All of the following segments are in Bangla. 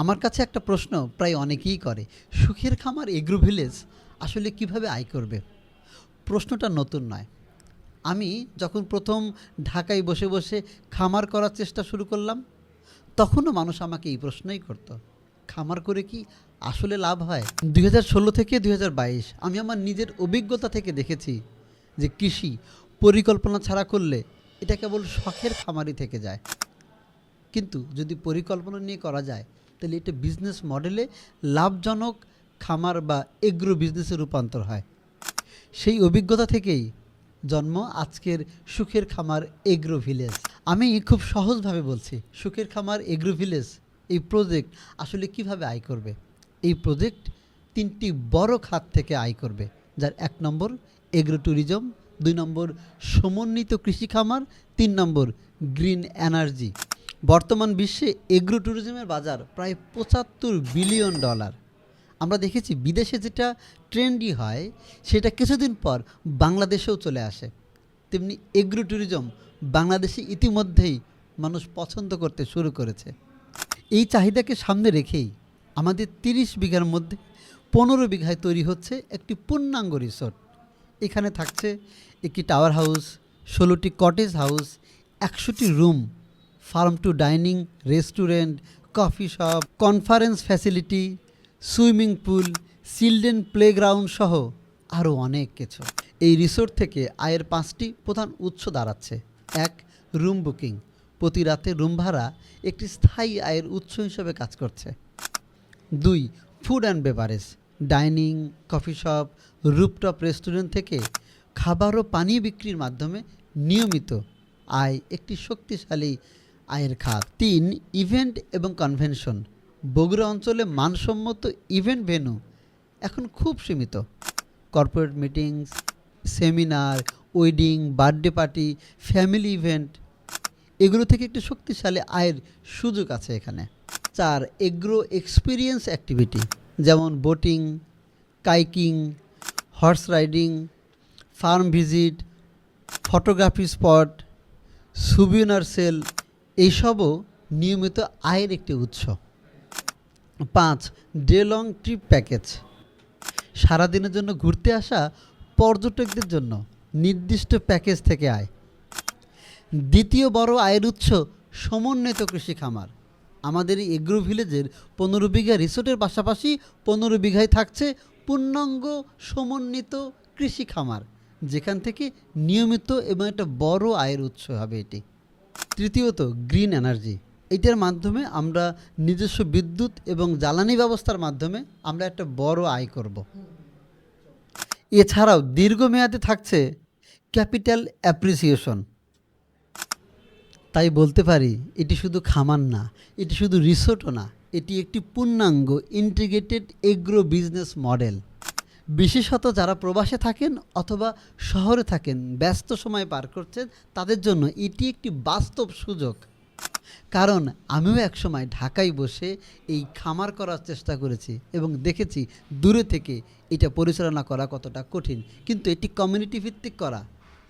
আমার কাছে একটা প্রশ্ন প্রায় অনেকেই করে, সুখের খামার এগ্রো ভিলেজ আসলে কিভাবে আয় করবে? প্রশ্নটা নতুন নয়। আমি যখন প্রথম ঢাকায় বসে বসে খামার করার চেষ্টা শুরু করলাম, তখনও মানুষ আমাকে এই প্রশ্নই করত, খামার করে কি আসলে লাভ হয়? 2016 থেকে 2022 আমি আমার নিজের অভিজ্ঞতা থেকে দেখেছি যে কৃষি পরিকল্পনা ছাড়া করলে এটা কেবল শখের খামারই থেকে যায়। কিন্তু যদি পরিকল্পনা নিয়ে করা যায় তাহলে এটা বিজনেস মডেলে লাভজনক খামার বা এগ্রো বিজনেসে রূপান্তর হয়। সেই অভিজ্ঞতা থেকেই জন্ম আজকের সুখের খামার এগ্রো ভিলেজ। আমি খুব সহজভাবে বলছি, সুখের খামার এগ্রো ভিলেজ এই প্রজেক্ট আসলে কিভাবে আয় করবে। এই প্রজেক্ট 3টি বড় খাত থেকে আয় করবে, যার 1 নম্বর এগ্রো ট্যুরিজম, 2 নম্বর সমন্বিত কৃষি খামার, 3 নম্বর গ্রিন এনার্জি। বর্তমান বিশ্বে এগ্রো ট্যুরিজমের বাজার প্রায় $75 বিলিয়ন। আমরা দেখেছি বিদেশে যেটা ট্রেন্ডি হয় সেটা কিছুদিন পর বাংলাদেশেও চলে আসে, তেমনি এগ্রো ট্যুরিজম বাংলাদেশে ইতিমধ্যেই মানুষ পছন্দ করতে শুরু করেছে। এই চাহিদাকে সামনে রেখেই আমাদের 30 বিঘার মধ্যে 15 বিঘায় তৈরি হচ্ছে একটি পূর্ণাঙ্গ রিসোর্ট। এখানে থাকছে একটি টাওয়ার হাউস, 16টি কটেজ হাউস, 100টি room, farm to dining, restaurant, coffee shop, conference facility, swimming pool, children playground সহ আরও অনেক কিছু। এই রিসোর্ট থেকে আয়ের 5টি প্রধান উৎস দাঁড়াচ্ছে। 1, রুম বুকিং, প্রতি রাতে রুম ভাড়া একটি স্থায়ী আয়ের উৎস হিসেবে কাজ করছে। 2, food and beverage, dining, coffee shop, rooftop restaurant থেকে খাবার ও পানি বিক্রির মাধ্যমে নিয়মিত আয় একটি শক্তিশালী আয়ের খাত। 3, ইভেন্ট এবং কনভেনশন, বগুড়া অঞ্চলে মানসম্মত ইভেন্ট ভেন্যু এখন খুব সীমিত। Corporate meetings, seminar, wedding, birthday party, family event, এগুলো থেকে একটি শক্তিশালী আয়ের সুযোগ আছে এখানে। 4, এগ্রো এক্সপিরিয়েন্স অ্যাক্টিভিটি, যেমন boating, kayaking, horse riding, farm visit, photography spot, souvenir sale, এইসবও নিয়মিত আয়ের একটি উৎস। 5, ডে লং ট্রিপ প্যাকেজ, সারাদিনের জন্য ঘুরতে আসা পর্যটকদের জন্য নির্দিষ্ট প্যাকেজ থেকে আয়। দ্বিতীয় বড় আয়ের উৎস সমন্বিত কৃষি খামার। আমাদের এই এগ্রো ভিলেজের 15 বিঘা রিসোর্টের পাশাপাশি 15 বিঘায় থাকছে পূর্ণাঙ্গ সমন্বিত কৃষি খামার, যেখান থেকে নিয়মিত এবং একটা বড় আয়ের উৎস হবে এটি। তৃতীয়ত, গ্রিন এনার্জি, এটার মাধ্যমে আমরা নিজস্ব বিদ্যুৎ এবং জ্বালানি ব্যবস্থার মাধ্যমে আমরা একটা বড় আয় করব। এছাড়াও দীর্ঘমেয়াদে থাকছে ক্যাপিটাল অ্যাপ্রিসিয়েশন। তাই বলতে পারি এটি শুধু খামার না, এটি শুধু রিসোর্টও না, এটি একটি পূর্ণাঙ্গ ইন্টিগ্রেটেড এগ্রো বিজনেস মডেল। বিশেষত যারা প্রবাসে থাকেন অথবা শহরে থাকেন, ব্যস্ত সময় পার করছেন, তাদের জন্য এটি একটি বাস্তব সুযোগ। কারণ আমিও একসময় ঢাকায় বসে এই খামার করার চেষ্টা করেছি এবং দেখেছি দূরে থেকে এটা পরিচালনা করা কতটা কঠিন, কিন্তু এটি কমিউনিটি ভিত্তিক করা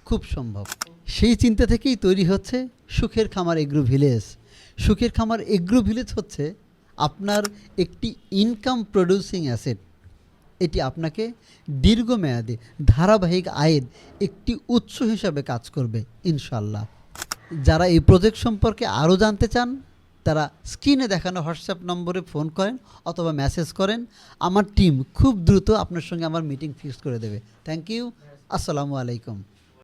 খুব সম্ভব। সেই চিন্তা থেকেই তৈরি হচ্ছে সুখের খামার এগ্রো ভিলেজ। সুখের খামার এগ্রো ভিলেজ হচ্ছে আপনার একটি ইনকাম প্রডিউসিং অ্যাসেট। এটি আপনাকে দীর্ঘমেয়াদে ধারাবাহিক আয়ের একটি উৎস হিসাবে কাজ করবে ইনশাল্লাহ। যারা এই প্রজেক্ট সম্পর্কে আরও জানতে চান তারা স্ক্রিনে দেখানো হোয়াটসঅ্যাপ নম্বরে ফোন করেন অথবা মেসেজ করেন। আমার টিম খুব দ্রুত আপনার সঙ্গে আমার মিটিং ফিক্স করে দেবে। Thank you. আসসালামু আলাইকুম।